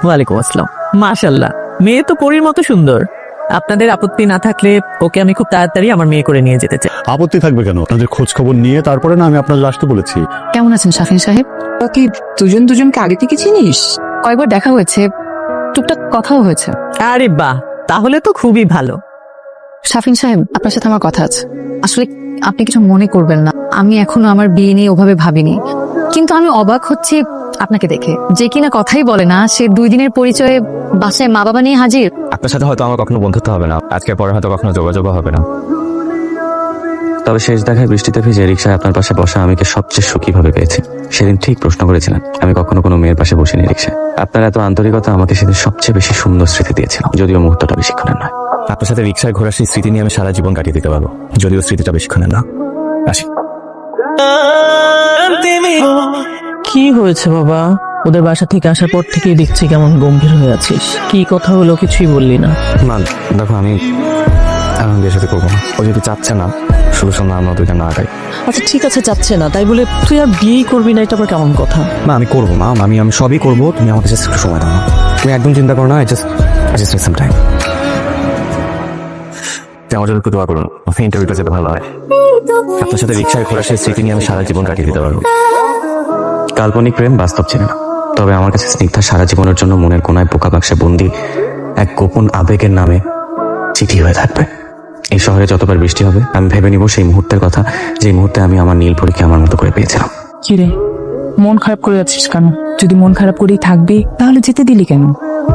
ওয়ালাইকুম আসসালাম। মাশাআল্লাহ, মেয়ে তো পরীর মতো সুন্দর। আপনাদের আপত্তি না থাকলে ওকে আমি খুব তাড়াতাড়ি আমার মেয়ে করে নিয়ে যেতে চাই। আপত্তি থাকবে কেন? আপনাদের খোঁজ খবর নিয়ে তারপরে না আমি আপনাদের আসতে বলেছি। কেমন আছেন শাফিন সাহেব? কি দুজন দুজনকে আগে থেকে চিনিস? কয়েকবার দেখা হয়েছে, টুকটাক কথাও হয়েছে। আরে বাহ, তাহলে তো খুবই ভালো। শাফিন সাহেব, আপনার সাথে আমার কথা আছে। আসলে আপনি কিছু মনে করবেন না, আমি এখনো আমার বিয়ে নিয়ে ওভাবে ভাবিনি, কিন্তু আমি অবাক হচ্ছি আপনাকে দেখে। যে কিনা কথাই বলে না, সে 2 দিনের পরিচয়ে বাসায় মা বাবা নিয়ে হাজির। আপনার সাথে হয়তো আমার কখনো বন্ধুত্ব হবে না, আজকে পরে হয়তো কখনো যোগাযোগ হবে না, তবে শেষ দেখায় বৃষ্টিতে ভিজে রিক্সায় আপনার পাশে বসা আমিকে সবচেয়ে সুখী ভাবে পেয়েছি। সেদিন ঠিক প্রশ্ন করেছিলেন, আমি কখনো কোনো মেয়ের পাশে বসিনি রিক্সায়। আপনার এত আন্তরিকতা আমাকে সেদিন সবচেয়ে বেশি সুন্দর স্মৃতি দিয়েছিল, যদিও মুহূর্তটা বেশিক্ষণের নয়। আপনার সাথে রিক্সায় ঘোরার সেই স্মৃতি নিয়ে আমি সারা জীবন কাটিয়ে দিতে পারবো, যদিও স্মৃতিটা বেশিক্ষণের না। আসি। কি হয়েছে বাবা? ওদের বাসা থেকে আসার পর থেকেই দেখছি কেমন গম্ভীর হয়ে আছিস। কি কথা হলো কিছুই বললি না। মা দেখো, আমি বিয়ের সাথে করবো না। ও যদি চাচ্ছে না, শুধু শোনা আমরা দুইটা না আগাই। আচ্ছা ঠিক আছে, চাচ্ছে না তাই বলে তুই আর বিয়েই করবি না, এটা আবার কেমন কথা? না আমি করবো মা, আমি সবই করবো, তুমি আমাকে জাস্ট একটু সময় দাও না। তুমি একদম চিন্তা করো না, জাস্ট নিড সাম টাইম। আমার জন্য একটু দোয়া করুন, ইন্টারভিউটা যেতে ভালো হয়। আপনার সাথে রিক্সায় ঘোরা সেই স্মৃতি নিয়ে আমি সারা জীবন কাটিয়ে দিতে পারবো। কাল্পনিক প্রেম বাস্তব ছিল না, তবে আমার কাছে স্নিগ্ধা সারা জীবনের জন্য মনের কোনায় পোকা বাক্সে বন্দি এক গোপন আবেগের নামে চিঠি হয়ে থাকবে। এই শহরে যতবার বৃষ্টি হবে আমি ভেবে নিব সেই মুহূর্তের কথা, যে মুহূর্তে আমি আমার নীলপরীকে আমার মতো করে পেয়েছিলাম। কিরে, মন খারাপ করে যাচ্ছিস কেন? যদি মন খারাপ করেই থাকবি তাহলে যেতে দিলি কেন?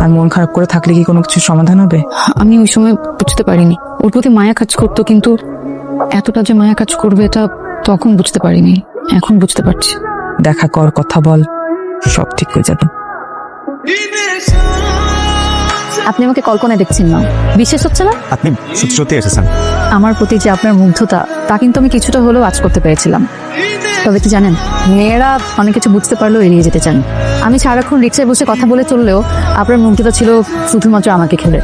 আর মন খারাপ করে থাকলে কি কোনো কিছু সমাধান হবে? আমি ওই সময় বুঝতে পারিনি ওর প্রতি মায়া কাজ করতো, কিন্তু এতটা যে মায়া কাজ করবে এটা তখন বুঝতে পারিনি, এখন বুঝতে পারছি। দেখা কর, কথা বল, সব ঠিক হয়ে যাবে। আপনি আমাকে কল্পনায় দেখছেন না, বিশ্বাস হচ্ছে না? আপনি সত্যি সত্যি এসেছেন? আমার প্রতি যে আপনার মুগ্ধতা, তা কিন্তু আমি কিছুটা হলেও আজ করতে পেরেছিলাম। তবে কি জানেন, মেয়েরা অনেক কিছু বুঝতে পারলেও এড়িয়ে যেতে চান। আমি সারাক্ষণ রিক্সায় বসে কথা বলে চললেও আপনার মুগ্ধতা ছিল শুধুমাত্র আমাকে ঘিরে।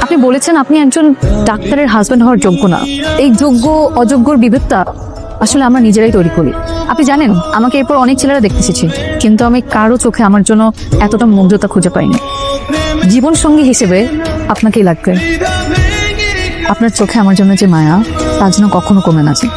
আপনি বলেছেন আপনি একজন ডাক্তারের হাজবেন্ড হওয়ার যোগ্য না। এই যোগ্য অযোগ্যর বিভেদটা আসলে আমরা নিজেরাই তৈরি করি। আপনি জানেন, আমাকে এরপর অনেক ছেলেরা দেখতে এসেছে, কিন্তু আমি কারো চোখে আমার জন্য এতটা মুগ্ধতা খুঁজে পাইনি। জীবন সঙ্গী হিসেবে আপনাকেই লাগবে। আপনার চোখে আমার জন্য যে মায়া, তা যেন কখনো কমে না যায়।